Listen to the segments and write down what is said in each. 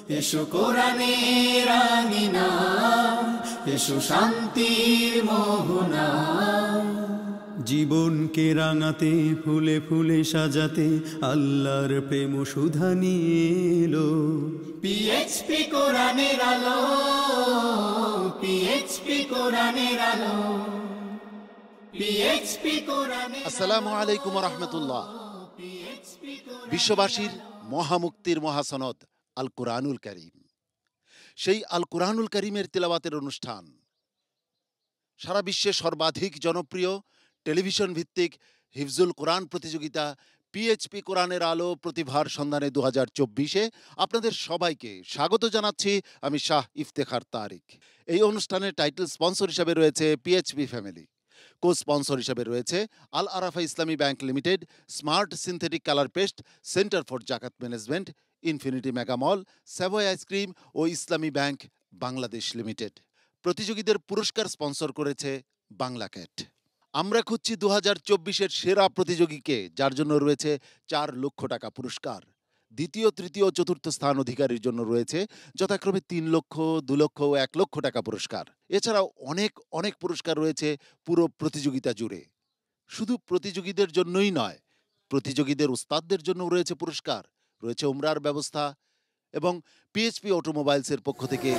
এসো কোরআনের আঙিনা, এসো শান্তির মোহনা, জীবনকে রাঙাতে ফুলে ফুলে সাজাতে আল্লাহর প্রেম সুধা নিয়ে এলো পিএইচপি কোরআনের আলো, পিএইচপি কোরআনের আলো, পিএইচপি কোরআনের। আসসালামু আলাইকুম ওয়া রাহমাতুল্লাহ। বিশ্ববাসীর মহামুক্তির মহাসনদ আল কুরআনুল কারীম, সেই আল কুরআনুল কারীমের তিলাওয়াতের অনুষ্ঠান সারা বিশ্বে সর্বাধিক জনপ্রিয় টেলিভিশন ভিত্তিক হিফজুল কোরআন প্রতিযোগিতা পিএইচপি কোরআনের আলো প্রতিভার সন্ধানে 2024-এ আপনাদের সবাইকে স্বাগত জানাচ্ছি। আমি শাহ ইফতেখার তারিক। এই অনুষ্ঠানের টাইটেল স্পন্সর হিসেবে রয়েছে পিএইচপি ফ্যামিলি, কো স্পন্সর হিসেবে রয়েছে Al Arafah Islami bank limited, smart synthetic colour paste, centre for Zakat management, infinity mega mall, Savoy ice cream ও ইসলামী ব্যাংক বাংলাদেশ লিমিটেড। প্রতিযোগীদের পুরস্কার স্পন্সর করেছে বাংলা ক্যাট। আমরা খুঁজছি 2024-এর সেরা প্রতিযোগীকে, যার জন্য রয়েছে 4 লক্ষ টাকা পুরস্কার। দ্বিতীয়, তৃতীয় ও চতুর্থ স্থান অধিকারীর জন্য রয়েছে যথাক্রমে 3 লক্ষ, 2 লক্ষ ও 1 লক্ষ টাকা পুরস্কার। এছাড়াও অনেক অনেক পুরস্কার রয়েছে পুরো প্রতিযোগিতা জুড়ে। শুধু প্রতিযোগীদের জন্যই নয়, প্রতিযোগীদের উস্তাদদের জন্য রয়েছে পুরস্কার, রয়েছে উমরার ব্যবস্থা এবং পিএইচপি অটোমোবাইলসের পক্ষ থেকে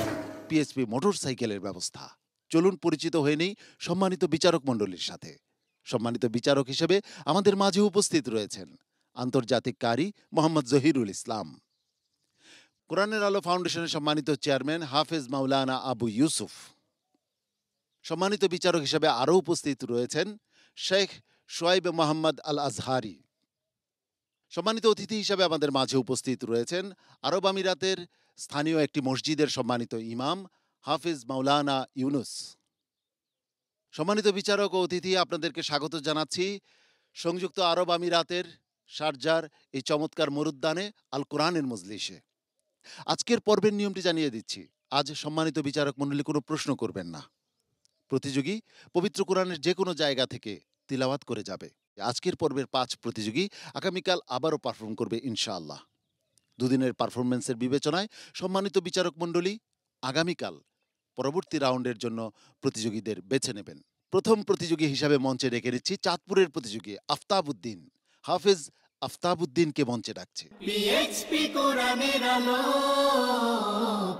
পিএইচপি মোটরসাইকেলের ব্যবস্থা। চলুন পরিচিত হয়ে নেই সম্মানিত বিচারক মণ্ডলীর সাথে। সম্মানিত বিচারক হিসেবে আমাদের মাঝে উপস্থিত রয়েছেন আন্তর্জাতিক কারি মোহাম্মদ জহিরুল ইসলাম, কোরআনের আলো ফাউন্ডেশনের সম্মানিত চেয়ারম্যান হাফেজ মাওলানা আবু ইউসুফ। সম্মানিত বিচারক হিসেবে আরও উপস্থিত রয়েছেন শেখ শোয়েব মোহাম্মদ আল আজহারি। সম্মানিত অতিথি হিসেবে আমাদের মাঝে উপস্থিত রয়েছেন আরব আমিরাতের স্থানীয় একটি মসজিদের সম্মানিত ইমাম হাফিজ মাওলানা ইউনুস। সম্মানিত বিচারক ও অতিথি, আপনাদেরকে স্বাগত জানাচ্ছি সংযুক্ত আরব আমিরাতের শারজার এই চমৎকার মরুদ্যানে আল কোরআনের মজলিসে। আজকের পর্বের নিয়মটি জানিয়ে দিচ্ছি। আজ সম্মানিত বিচারক মণ্ডলী কোনো প্রশ্ন করবেন না। প্রতিযোগী পবিত্র কোরআনের যে কোনো জায়গা থেকে তিলাওয়াত করে যাবে। আজকের পর্বের 5 প্রতিযোগী আগামীকাল আবারও পারফর্ম করবে ইনশাআল্লাহ। দুদিনের পারফরমেন্সের বিবেচনায় সম্মানিত বিচারক মণ্ডলী আগামীকাল পরবর্তী রাউন্ডের জন্য প্রতিযোগীদের বেছে নেবেন। প্রথম প্রতিযোগী হিসাবে মঞ্চে ডেকে নিচ্ছি চাঁদপুরের প্রতিযোগী আফতাবউদ্দিন। হাফেজ আফতাবউদ্দিনকে মঞ্চে ডাকছে। পিএইচপি কোরআনের আলো,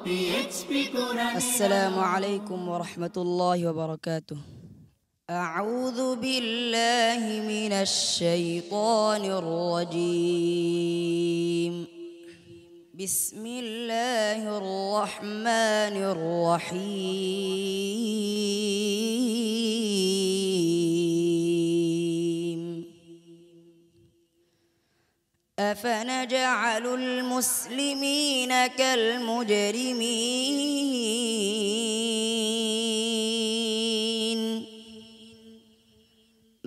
পিএইচপি কোরআন। আসসালামু আলাইকুম ওয়া রাহমাতুল্লাহি ওয়া বারাকাতুহু। আউযু বিল্লাহি মিনাশ শাইতানির রাজীম। বিসমিল্লাহির রহমানির রহিম। আফানাজআলুল মুসলিমিনা কাল মুজরিমিন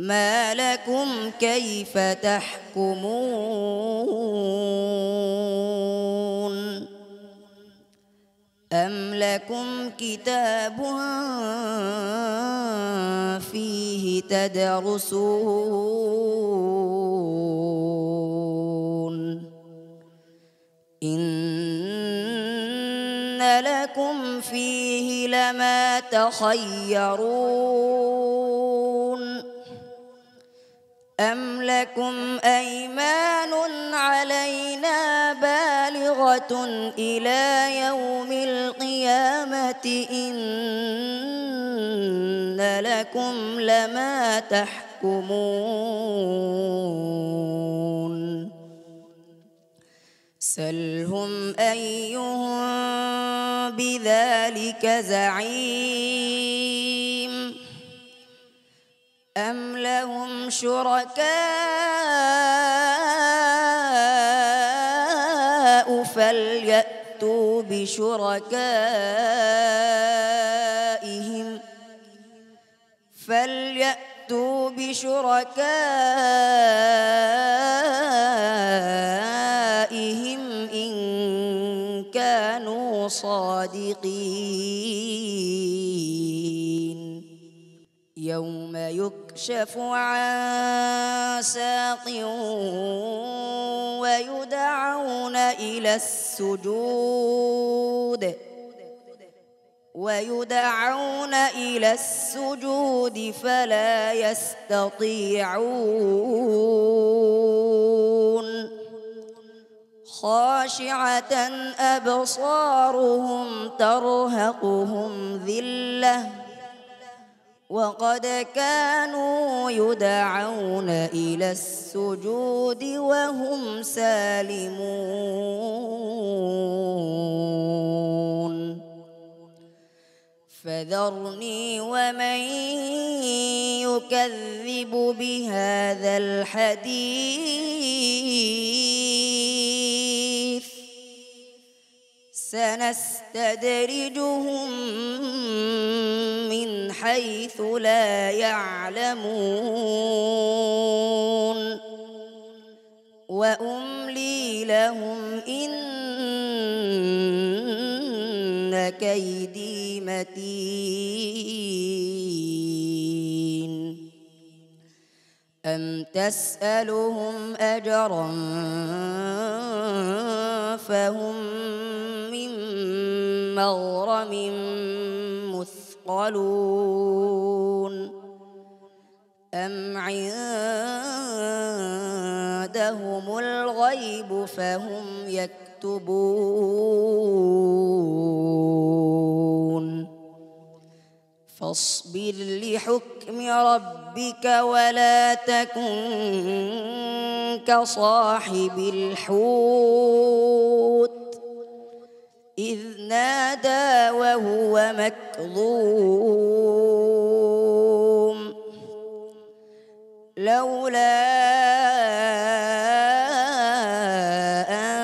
মা লাকুম কাইফা তাহকুমুন আম লাকুম কিতাবুন ফীহি তাদরুসুন ইন্না লাকুম ফীহি লামা তাখায়্যারুন أم لكم أيمان علينا بالغة إلى يوم القيامة إن لكم لما تحكمون سلهم أيهم بذلك زعيم أم لهم شركاء فليأتوا بشركائهم إن كانوا صادقين يوم يكشف عن ساق ويدعون إلى السجود ويدعون إلى السجود فلا يستطيعون خاشعة أبصارهم ترهقهم ذلة وقد كانوا يدعون إلى السجود وهم سالمون فذرني ومن يكذب بهذا الحديث سنستدرجهم من حيث لا يعلمون وأملي لهم إن كيدي متين أم تسألهم أجرا فهم من مغرم مثقلون أم عندهم الغيب فهم يكتبون فاصبر لحكم ربك ولا تكن كصاحب الحوت إذ نادى وهو مكظوم لولا أن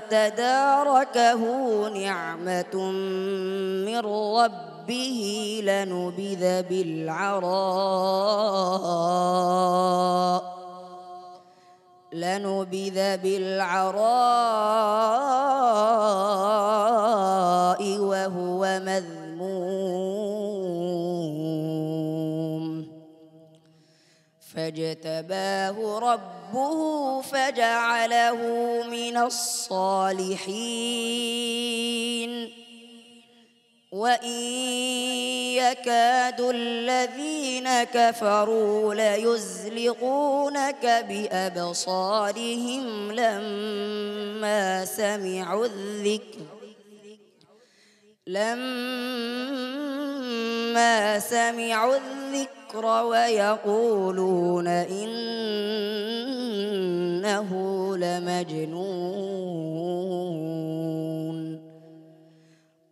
تداركه نعمة من ربه لنبذ بالعراء وهو مذموم فاجتباه ربه فجعله من الصالحين وإن يكاد الذين كفروا ليزلقونك بأبصارهم لما سمعوا الذكر ويقولون إنه لمجنون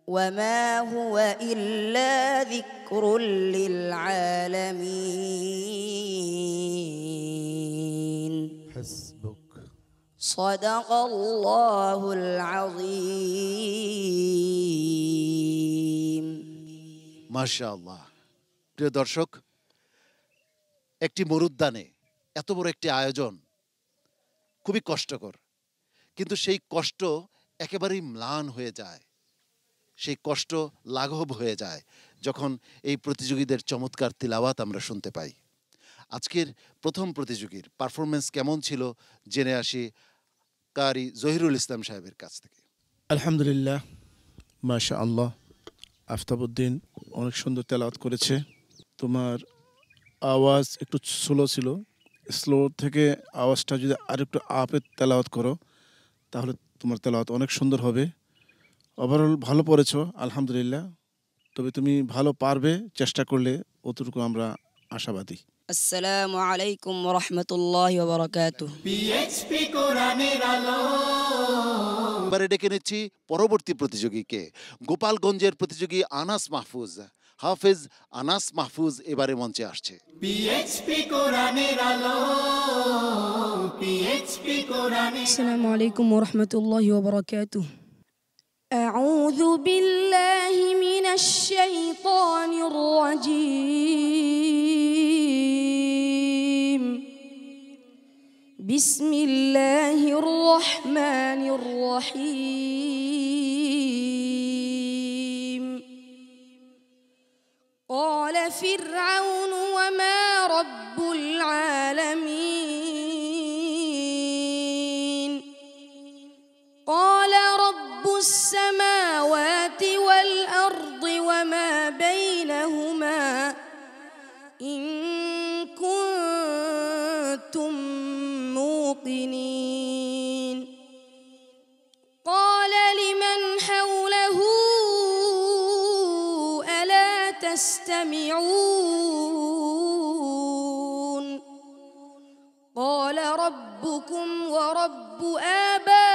وما هو إلا ذكر للعالمين حسبك صدق الله العظيم মাশাআল্লাহ। প্রিয় দর্শক, একটি মরুদ্যানে এত বড় একটি আয়োজন খুবই কষ্টকর, কিন্তু সেই কষ্ট একেবারেই ম্লান হয়ে যায়, সেই কষ্ট লাঘব হয়ে যায় যখন এই প্রতিযোগীদের চমৎকার তিলাওয়াত আমরা শুনতে পাই। আজকের প্রথম প্রতিযোগীর পারফরমেন্স কেমন ছিল জেনে আসি কারি জহিরুল ইসলাম সাহেবের কাছ থেকে। আলহামদুলিল্লাহ, মাশাআল্লাহ। আফতাবউদ্দিন অনেক সুন্দর তেলাওয়াত করেছে। তোমার আওয়াজ একটু স্লো ছিল, স্লো থেকে আওয়াজটা যদি আরেকটু আপে তেলাওয়াত করো তাহলে তোমার তেলাওয়াত অনেক সুন্দর হবে। ওভারঅল ভালো পড়েছো, আলহামদুলিল্লাহ। তবে তুমি ভালো পারবে, চেষ্টা করলে অতটুকু আমরা আশাবাদী। আসসালামু আলাইকুম ওয়া রাহমাতুল্লাহি ওয়া বারাকাতুহু। পিএইচপি কোরআনের আলো। এবারে ডেকে নিচ্ছি পরবর্তী প্রতিযোগীকে, গোপালগঞ্জের প্রতিযোগী আনাস মাহফুজ। হাফেজ আনাস মাহফুজ এবারে মঞ্চে আসছে। পিএইচপি কোরআনের আলো। পিএইচপি কোরআনের السلام عليكم ورحمة الله وبركاته. أعوذ بالله من الشيطان الرجيم. بسم الله الرحمن الرحيم. قال فرعون وما رب العالمين. قال رب السماوات تستمعون قال ربكم ورب آبائكم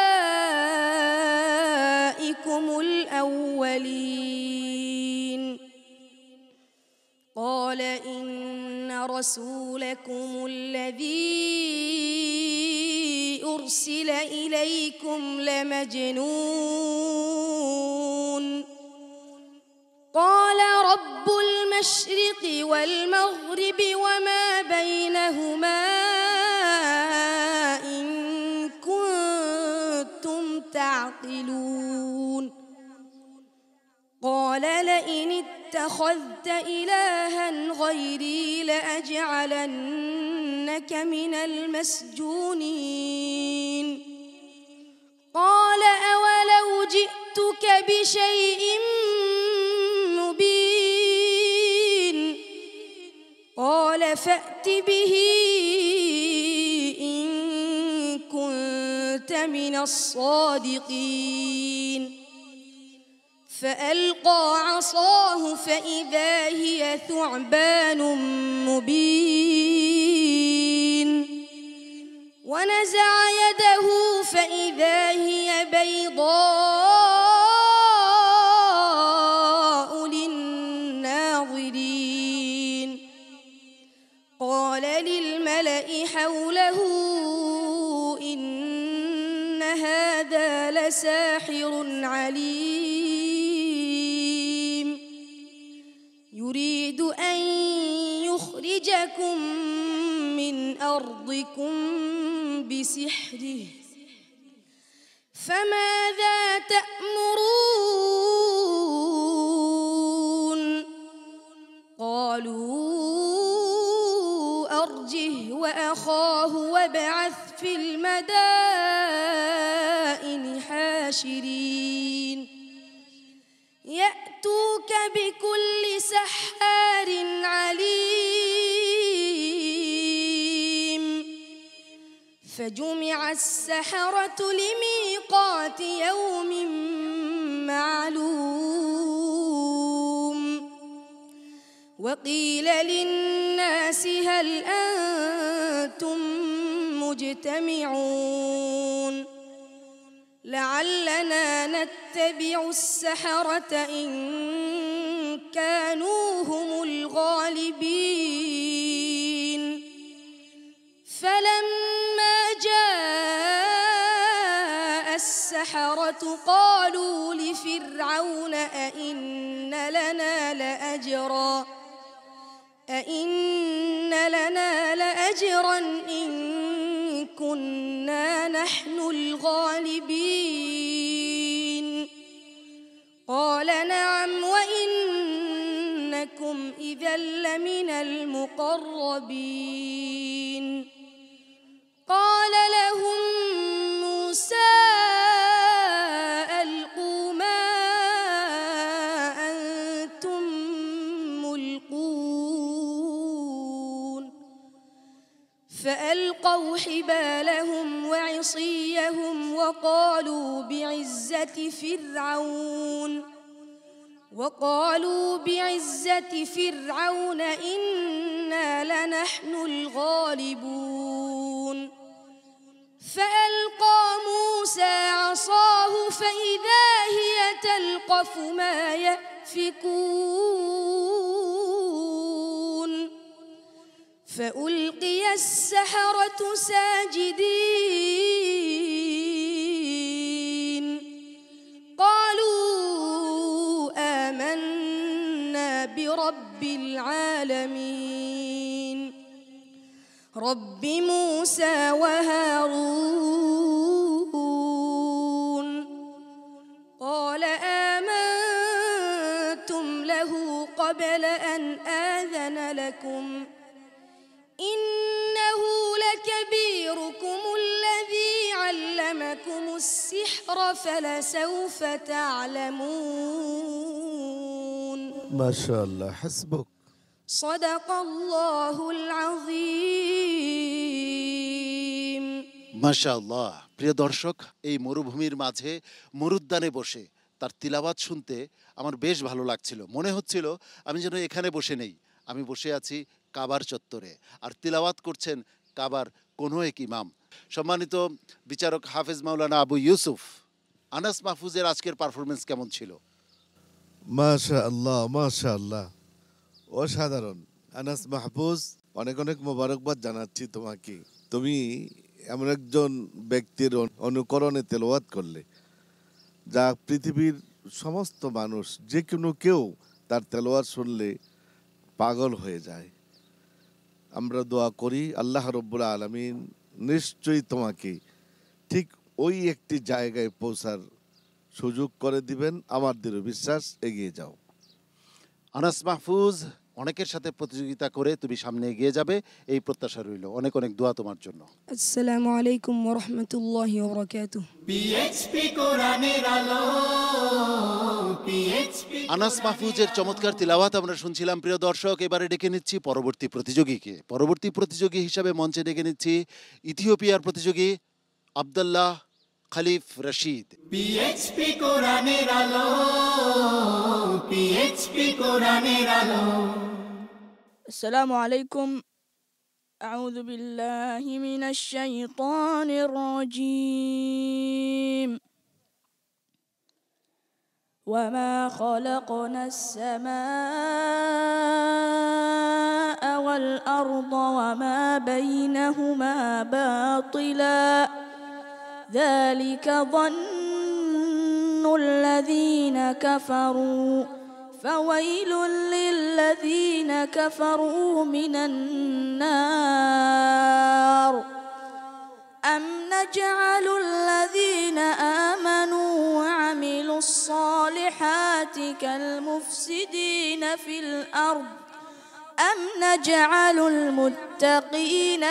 الأولين قال إن رسولكم الذي أرسل إليكم لمجنون قال رب المشرق والمغرب وما بينهما إن كنتم تعقلون قال لئن اتخذت إلها غيري لأجعلنك من المسجونين قال أولو جئتك بشيء مبين قال فأت به إن كنت من الصادقين فألقى عصاه فإذا هي ثعبان مبين ونزع يده فإذا هي بيضاء للناظرين قال للملأ حوله إن هذا لساحر عليم يريد أن يخرجكم من أرضكم بسحره فماذا تأمرون قالوا أرجه وأخاه وابعث في المدائن حاشرين يأتوك بكل سحار عليم فجمع السحرة لميقات يوم معلوم وقيل للناس هل أنتم مجتمعون لعلنا نتبع السحرة إن كانوا هم الغالبين فلما جاء السحرة قالوا لفرعون أئن لنا لأجرا إن كنا نحن الغالبين قال نعم وإنكم إذا لمن المقربين قال لهم موسى ألقوا ما أنتم ملقون فألقوا حبالهم وعصيهم وقالوا بعزة فرعون إنا لنحن الغالبون فألقى موسى عصاه فإذا هي تلقف ما يأفكون فألقي السحرة ساجدين قالوا آمنا برب العالمين رب موسى وهارون قال آمنتم له قبل أن آذن لكم إنه لكبيركم الذي علمكم السحر فلسوف تعلمون ما شاء الله حسبك صدق الله العظيم মাশাআল্লাহ। প্রিয় দর্শক, এই মরুভূমির মাঝে মরুদ্যানে বসে তার তিলাওয়াত শুনতে আমার বেশ ভালো লাগছিল। মনে হচ্ছিল আমি যেন এখানে বসে নেই, আমি বসে আছি কাবার চত্বরে, আর তিলাওয়াত করছেন কাবার কোনো এক ইমাম। সম্মানিত বিচারক হাফেজ মাওলানা আবু ইউসুফ, আনাস মাহফুজের আজকের পারফরমেন্স কেমন ছিল? মাশাআল্লাহ, মাশাআল্লাহ, অসাধারণ। আনাস মাহফুজ, অনেক অনেক মোবারকবাদ জানাচ্ছি তোমাকে। তুমি এমন একজন ব্যক্তির অনুকরণে তেলাওয়াত করলে যা পৃথিবীর সমস্ত মানুষ, যে কোনো কেউ তার তেলাওয়াত শুনলে পাগল হয়ে যায়। আমরা দোয়া করি আল্লাহ রব্বুল আলামিন নিশ্চয়ই তোমাকে ঠিক ওই একটি জায়গায় পৌঁছার সুযোগ করে দিবেন। আমার দৃঢ় বিশ্বাস, এগিয়ে যাও। আনাস মাহফুজ, অনেকের সাথে প্রতিযোগিতা করে তুমি সামনে এগিয়ে যাবে, এই প্রত্যাশা রইল। অনেক অনেক দোয়া তোমার জন্য। আসসালামু আলাইকুম ওয়া রাহমাতুল্লাহি ওয়া বারাকাতুহু। পিএইচপি কোরআনের আলো, পিএইচপি। আনাস মাহফুজের চমৎকার তিলাওয়াত আমরা শুনছিলাম। প্রিয় দর্শক, এবারে ডেকে নিচ্ছি পরবর্তী প্রতিযোগীকে। পরবর্তী প্রতিযোগী হিসাবে মঞ্চে ডেকে নিচ্ছি ইথিওপিয়ার প্রতিযোগী আব্দুল্লাহ খলিফ রশিদ। পিএইচপি কোরআনের আলো, পিএইচপি কোরআনের আলো। السلام عليكم. أعوذ بالله من الشيطان الرجيم. وما خلقنا السماء والأرض وما بينهما باطلا ذلك ظن الذين كفروا فويل للذين كفروا من النار. أم نجعل الذين آمنوا وعملوا الصالحات كالمفسدين في الأرض أم نجعل المتقين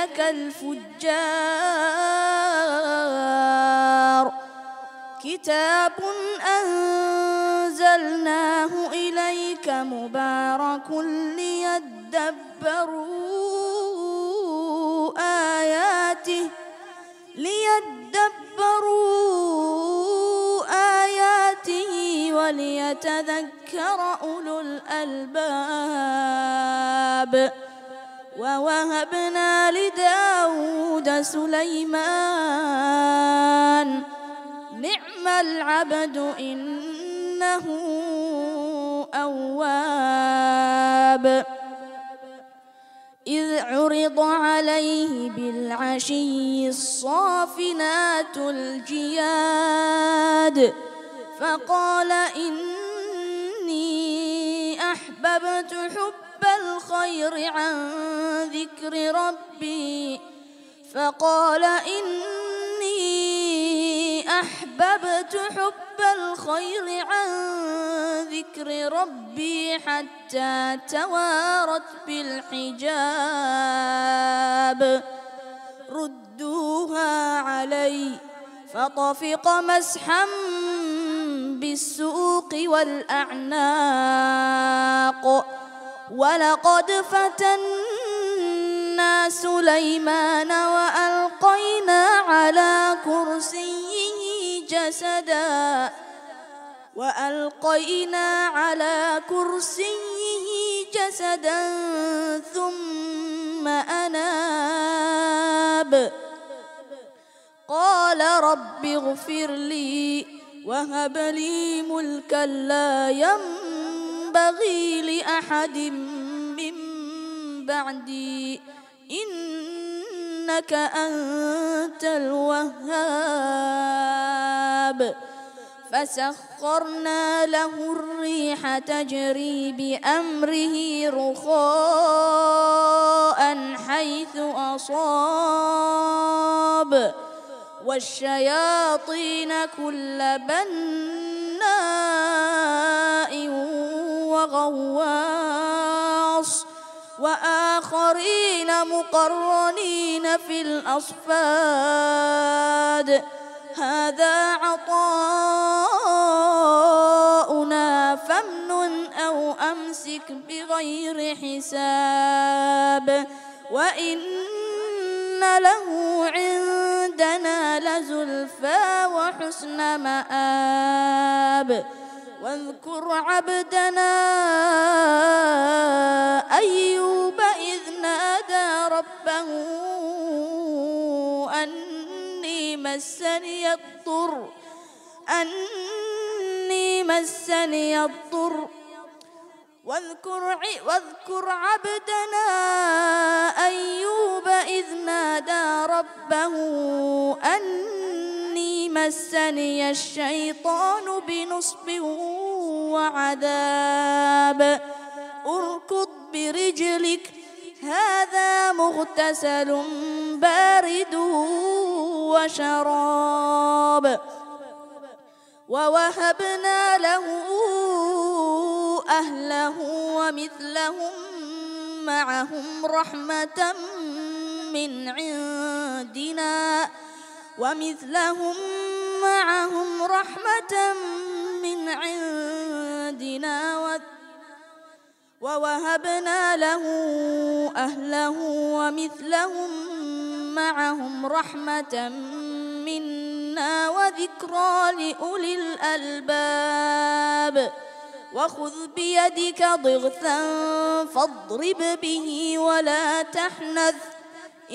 كالفجار. كتاب أنزلناه إليك مبارك ليدبروا آياته وليتذكر أولو الألباب. ووهبنا لداود سليمان نعم العبد إنه أواب. إذ عرض عليه بالعشي الصافنات الجياد فقال إني أحببت حب الخير عن ذكر ربي أحببت حب الخير عن ذكر ربي حتى توارت بالحجاب. ردوها علي فطفق مسحا بالسوق والأعناق. ولقد فتنا سليمان وألقينا على كرسيه جسدا ثم أناب. قال رب اغفر لي وهب لي ملكا لا ينبغي لأحد من بعدي إنك أنت الوهاب. فسخرنا له الريح تجري بأمره رخاء حيث أصاب والشياطين كل بناء وغواص وآخرين مقرنين في الأصفاد. هذا عطاؤنا فامنن أو أمسك بغير حساب وإن له عندنا لزلفى وحسن مآب. واذكر عبدنا أيوب إذ نادى ربه أني مسني الضر واذكر عبدنا أيوب إذ نادى ربه أني مسني الشيطان بنصب وعذاب اركض برجلك هذا مغتسل بارد وشراب ووهبنا له أهله ومثلهم معهم رحمة من عندنا ووهبنا له أهله ومثلهم معهم رحمة منا وذكرى لأولي الألباب وخذ بيدك ضغثا فاضرب به ولا تحنث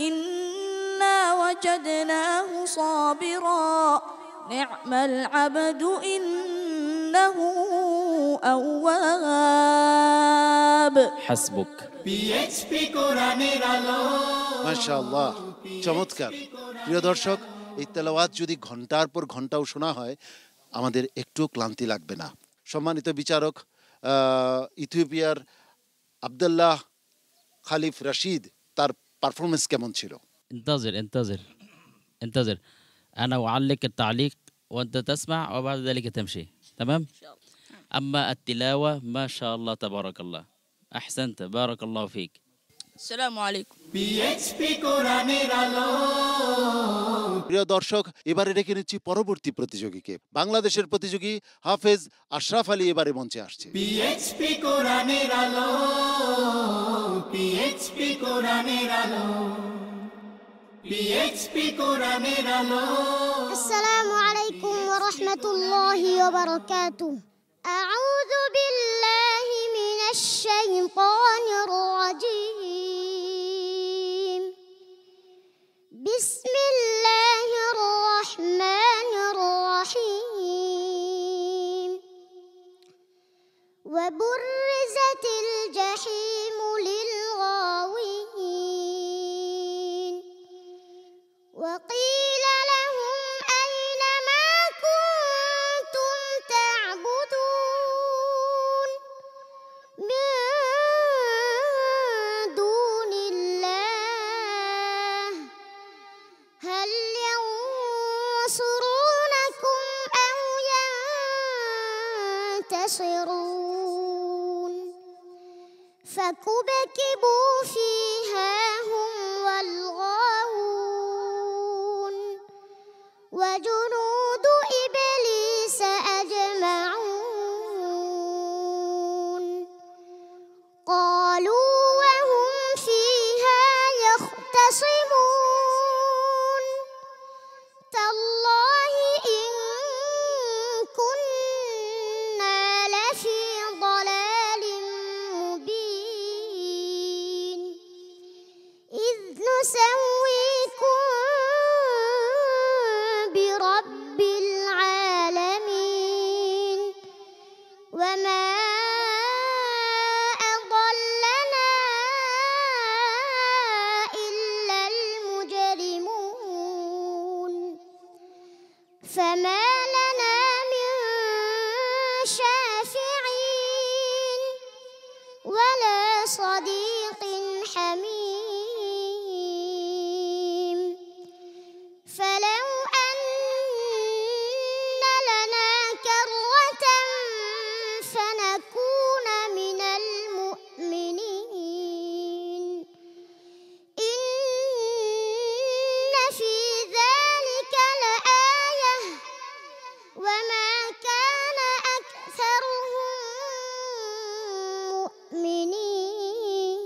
إنا وجدناه صابرا نعم العبد إنه أواب حسبك PHP কোরআনের আলো মাশাআল্লাহ, চমৎকার। প্রিয় দর্শক, এই তেলাওয়াত যদি ঘন্টার পর ঘন্টাও শোনা হয় আমাদের একটু ক্লান্তি লাগবে না। সম্মানিত বিচারক, ইথিওপিয়ার আবদুল্লাহ খালিফ রশিদ, তার পারফরমেন্স কেমন ছিল? انتظر أنا أعلق التعليق وأنت تسمع وبعد ذلك تمشي. تمام؟ أما التلاوة ما شاء الله تبارك الله، أحسنت، بارك الله فيك. السلام عليكم. PHP কোরআনের আলো প্রিয় দর্শক, এবারে রেখে নিচ্ছি পরবর্তী প্রতিযোগীকে। বাংলাদেশের প্রতিযোগী হাফেজ আশরাফ আলী এবারে মঞ্চে আসছে। PHP কোরআনের আলো PHP কোরআনের আলো PHP কোরআনের আলো السلام عليكم ورحمة الله وبركاته. أعوذ بالله من الشيطان الرجيم. بسم الله الرحمن الرحيم. وبرزت الجحيم للغاوين وقيل لهم أين ما كنتم تعبدون من دون الله هل ينصرونكم أو ينتصرون فكبكبوا فيها هم والغاوون وجنود إبليس أجمعون قالوا وهم فيها يختصمون تالله إن كنا لفي ضلال مبين إذ نسويكم برب العالمين وما أضلنا إلا المجرمون فما لنا من شافعين ولا صديق حميم فلو أن لنا كرة فنكون من المؤمنين إن في ذلك لآية وما كان أكثرهم مؤمنين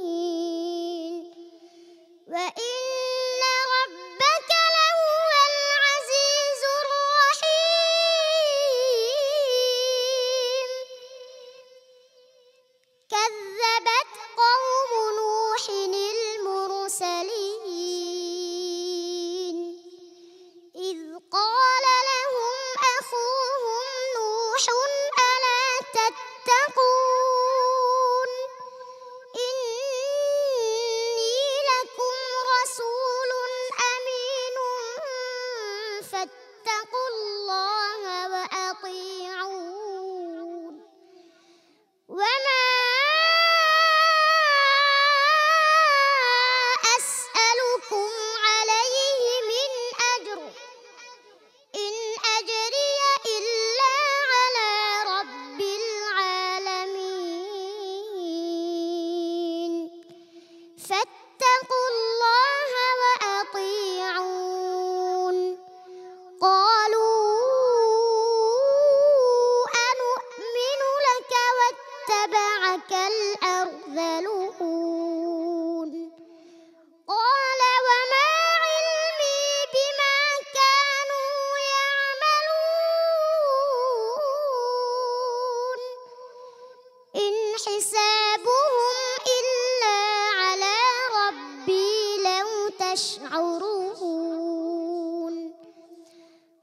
حسابهم إلا على ربي لو تشعرون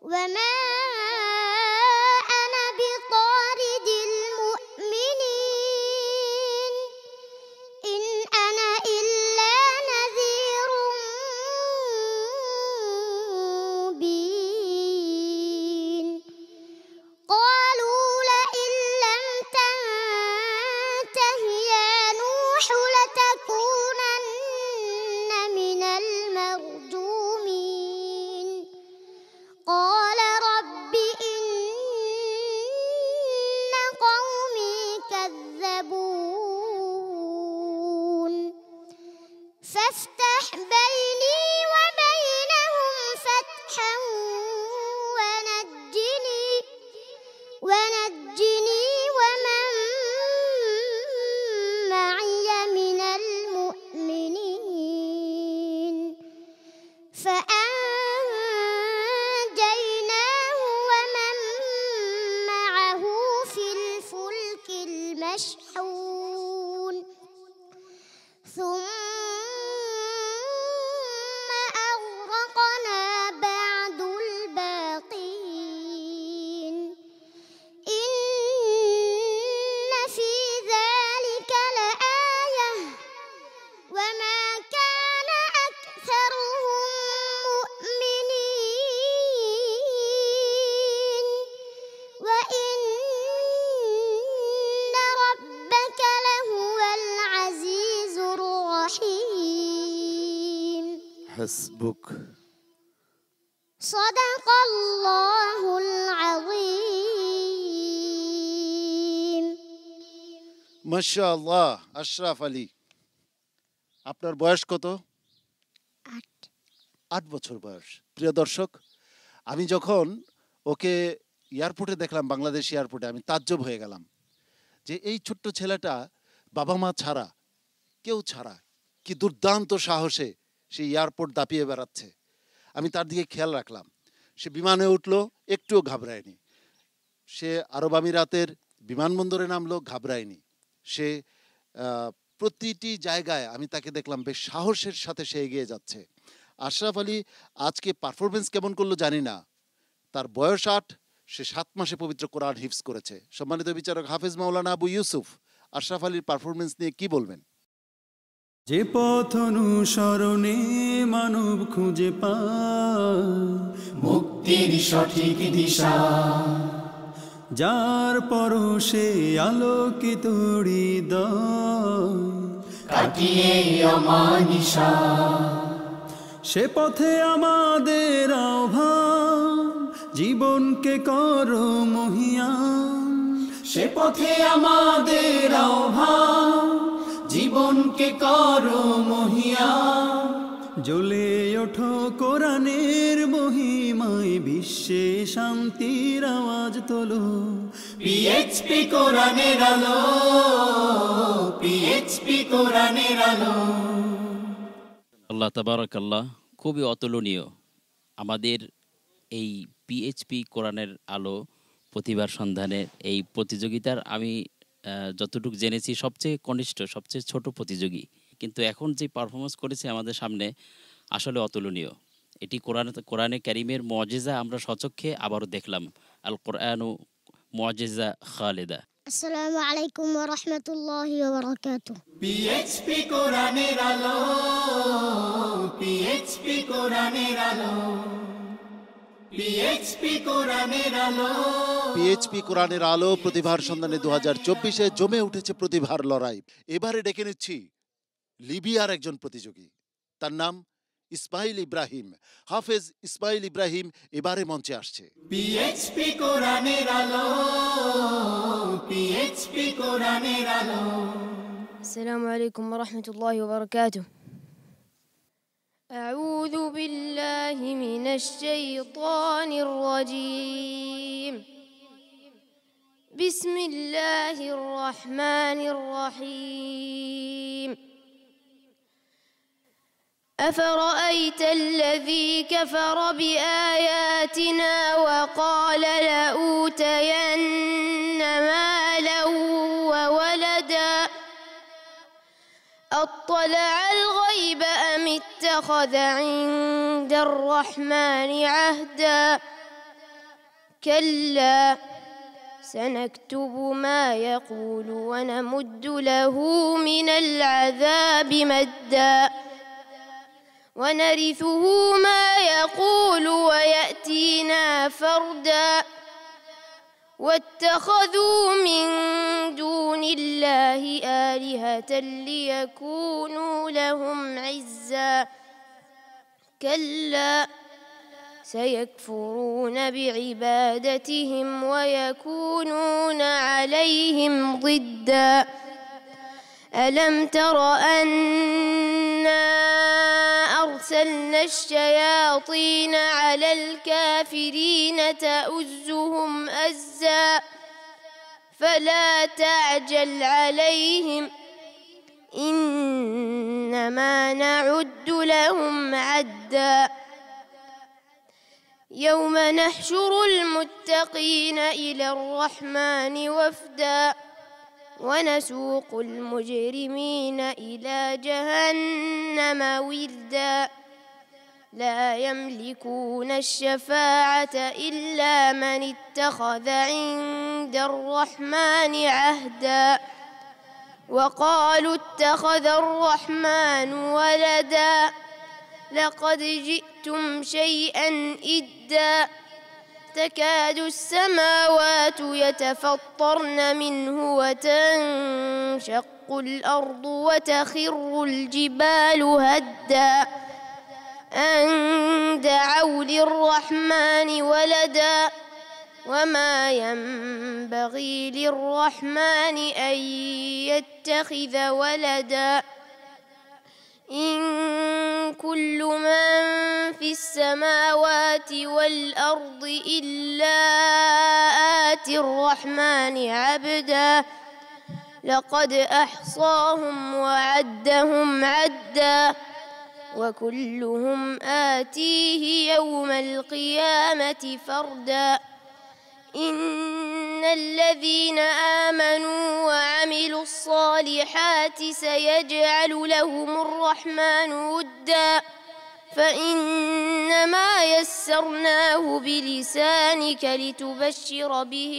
وما أنا بطارد المؤمنين إن أنا إلا نذير مبين قالوا لئن لم تنته يا نوح لتكونن من المرجومين قال رب إن قومي كذبون فافتح بيني وبينهم فتحا ونجني ومن معي من المؤمنين فأنجيناه ومن معه في الفلك المشحون ثم أغرقنا بعد الباقين إن في ذلك لآية وما كان أكثرهم مؤمنين وإن ربك لهو العزيز الرحيم حسبك صدق الله العظيم মাশাআল্লাহ। আশরাফ আলী, আপনার বয়স কত? 8 বছর বয়স। প্রিয় দর্শক, আমি যখন ওকে এয়ারপোর্টে দেখলাম, বাংলাদেশ এয়ারপোর্টে, আমি তাজ্জব হয়ে গেলাম যে এই ছোট্ট ছেলেটা বাবা মা ছাড়া, কেউ ছাড়া, কি দুর্দান্ত সাহসে সে এয়ারপোর্ট দাপিয়ে বেড়াচ্ছে। আমি তার দিকে খেয়াল রাখলাম। সে বিমানে উঠলো, একটুও ঘাবড়ায়নি। সে আরব আমিরাতের বিমানবন্দরে নামলো, ঘাবড়ায়নি। সে প্রতিটি জায়গায় আমি তাকে দেখলাম বেশ সাহসের সাথে সে এগিয়ে যাচ্ছে। আশরাফ আলী আজকে পারফরমেন্স কেমন করলো জানি না। তার বয়স 8, সে 7 মাসে পবিত্র কোরআন হিফজ করেছে। সম্মানিত বিচারক হাফেজ মাওলানা আবু ইউসুফ, আশরাফ আলীর পারফরমেন্স নিয়ে কি বলবেন? যে পথ অনুসরণে মানব খুঁজে পায় মুক্তির সঠিক দিশা, যার পরশে আলোকিত হৃদয় কাটিয়ে অমানিশা, সে পথে আমাদের আহ্বান, জীবনকে করো মহিয়ান। সে পথে আমাদের আহ্বান, জীবনকে করো মহিয়ান। জ্বলে ওঠো কোরআনের মহিমায়, বিশ্বে শান্তির আওয়াজ তোলো। পিএইচপি কোরআনের আলো, পিএইচপি কোরআনের আলো। আল্লাহ তাবারাকাল্লাহ, খুবই অতুলনীয়। আমাদের এই পিএইচপি কোরআনের আলো প্রতিভার সন্ধানের এই প্রতিযোগিতার আমি যতটুকু জেনেছি সবচেয়ে কনিষ্ঠ, সবচেয়ে ছোট প্রতিযোগী, কিন্তু এখন যে পারফরমেন্স করেছে আমাদের সামনে আসলে অতুলনীয়। এটি কোরআনে কারিমের মুআজিজা আমরা সচক্ষে আবারও দেখলাম। আল কোরআনু মুআজিজা খালিদা। আসসালামু আলাইকুম ওয়া রাহমাতুল্লাহি ওয়া বারাকাতুহু। পিএইচপি কোরআনের আলো, পিএইচপি কোরআনের আলো, পিএইচপি কোরআনের আলো। পিএইচপি কোরআনের আলো প্রতিভার সন্ধানে 2024-এ জমে উঠেছে প্রতিভার লড়াই। এবারে ডেকে নিচ্ছি লিবিয়ার একজন প্রতিযোগী, তার নাম ইসমাইল ইব্রাহিম। হাফেজ ইসমাইল ইব্রাহিম এবারে মঞ্চে আসছে। পিএইচপি কোরআনের আলো, পিএইচপি কোরআনের আলো। السلام عليكم ورحمة الله وبركاته. أعوذ بالله من الشيطان الرجيم. بسم الله الرحمن الرحيم. أفرأيت الذي كفر بآياتنا وقال لأوتين مالا وولدا ولدا أطلع الغيب أم اتخذ عند الرحمن عهدا كلا سنكتب ما يقول ونمد له من العذاب مدا ونرثه ما يقول ويأتينا فردا واتخذوا من دون الله آلهة ليكونوا لهم عزا كلا سيكفرون بعبادتهم ويكونون عليهم ضدا ألم تر أنا أرسلنا الشياطين على الكافرين تؤزهم أزا فلا تعجل عليهم إنما نعد لهم عدا يوم نحشر المتقين إلى الرحمن وفدا ونسوق المجرمين إلى جهنم وردا لا يملكون الشفاعة إلا من اتخذ عند الرحمن عهدا وقالوا اتخذ الرحمن ولدا لقد جئتم شيئا إدا تكاد السماوات يتفطرن منه وتنشق الأرض وتخر الجبال هدا أن دعوا للرحمن ولدا وما ينبغي للرحمن أن يتخذ ولدا إن كل من في السماوات والأرض إلا آتي الرحمن عبدا لقد أحصاهم وعدهم عدا وكلهم آتيه يوم القيامة فردا إن الذين آمنوا وعملوا الصالحات سيجعل لهم الرحمن ودا فإنما يسرناه بلسانك لتبشر به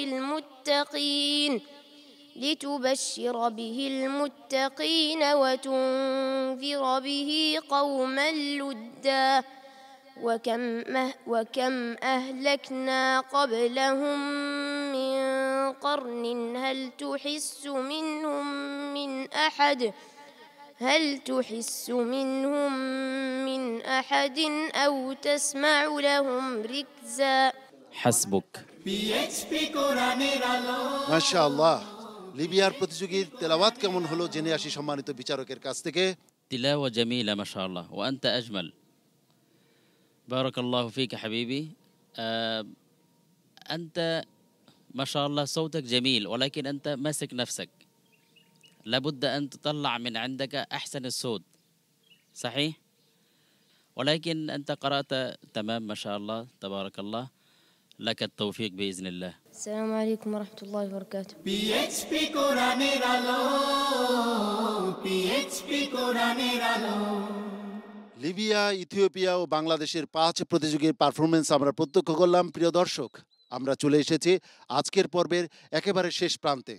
المتقين وتنذر به قوما لدا وكم أهلكنا قبلهم من قرن هل تحس منهم من أحد أو تسمع لهم ركزا حسبك PHP কোরআনের আলো মাশাআল্লাহ লিবিয়ার প্রতিযোগীর তেলাওয়াত কেমন হলো জেনে আসি সম্মানিত বিচারকের কাছ থেকে تلاوة جميلة ما شاء الله وأنت أجمل بارك الله فيك حبيبي أنت ما شاء الله صوتك جميل ولكن أنت ماسك نفسك لابد أن تطلع من عندك أحسن الصوت صحيح ولكن أنت قرأت تمام ما شاء الله تبارك الله لك التوفيق بإذن الله السلام عليكم ورحمة الله وبركاته PHP কোরআনের আলো PHP কোরআনের আলো লিবিয়া ইথিওপিয়া ও বাংলাদেশের 5 প্রতিযোগীর পারফরমেন্স আমরা প্রত্যক্ষ করলাম প্রিয় দর্শক আমরা চলে এসেছি আজকের পর্বের একেবারে শেষ প্রান্তে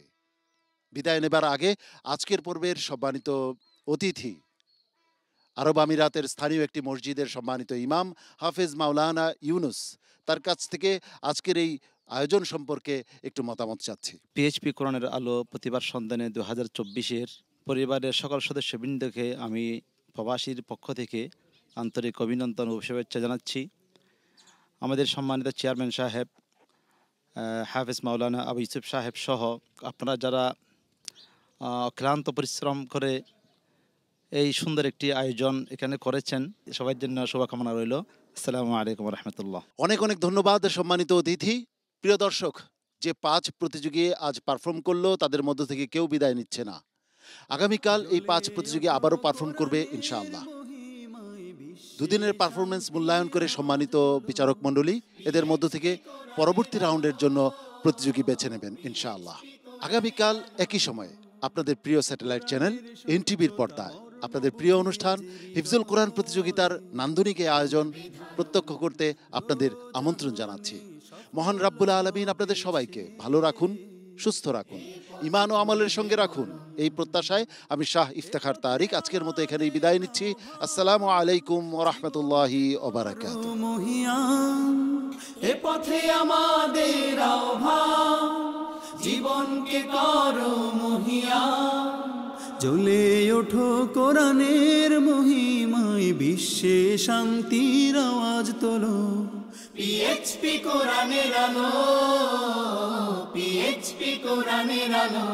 বিদায় নেবার আগে আজকের পর্বের সম্মানিত অতিথি আরব আমিরাতের স্থানীয় একটি মসজিদের সম্মানিত ইমাম হাফেজ মাওলানা ইউনুস তার কাছ থেকে আজকের এই আয়োজন সম্পর্কে একটু মতামত চাচ্ছি পিএইচপি কোরআনের আলো প্রতিবার সন্ধানে 2024-এর পরিবারের সকল সদস্যবৃন্দকে আমি প্রবাসীর পক্ষ থেকে আন্তরিক অভিনন্দন ও শুভেচ্ছা জানাচ্ছি আমাদের সম্মানিত চেয়ারম্যান সাহেব হাফেজ মাওলানা আবু ইউসুফ সাহেব সহ আপনারা যারা ক্লান্ত পরিশ্রম করে এই সুন্দর একটি আয়োজন এখানে করেছেন সবার জন্য শুভকামনা রইল আসসালামু আলাইকুম রহমতুল্লাহ অনেক অনেক ধন্যবাদ সম্মানিত অতিথি প্রিয় দর্শক যে 5 প্রতিযোগী আজ পারফর্ম করলো তাদের মধ্য থেকে কেউ বিদায় নিচ্ছে না আগামীকাল এই 5 প্রতিযোগী আবারও পারফর্ম করবে ইনশাআল্লাহ দুদিনের পারফরমেন্স মূল্যায়ন করে সম্মানিত বিচারক মণ্ডলী এদের মধ্য থেকে পরবর্তী রাউন্ডের জন্য প্রতিযোগী বেছে নেবেন ইনশাআল্লাহ আগামীকাল একই সময়ে আপনাদের প্রিয় স্যাটেলাইট চ্যানেল এনটিভির পর্দায় আপনাদের প্রিয় অনুষ্ঠান হিফজুল কোরআন প্রতিযোগিতার নান্দনিক এই আয়োজন প্রত্যক্ষ করতে আপনাদের আমন্ত্রণ জানাচ্ছি। মহান রাব্বুল আলামিন আপনাদের সবাইকে ভালো রাখুন, সুস্থ রাখুন, ঈমান ও আমলের সঙ্গে রাখুন, এই প্রত্যাশায় আমি শাহ ইফতেখার তারিক আজকের মতো এখানেই বিদায় নিচ্ছি। আসসালামু আলাইকুম ওয়া রাহমাতুল্লাহি ওয়া বারাকাতুহু। এ পথে আমাদের আহ্বান, জীবনকে করো মহিয়ান। জ্বলে ওঠো কোরআনের মহিমায়, বিশ্বে শান্তির আওয়াজ তোলো। পিএইচপি কোরআনের আলো, পিএইচপি কোরআনের আলো।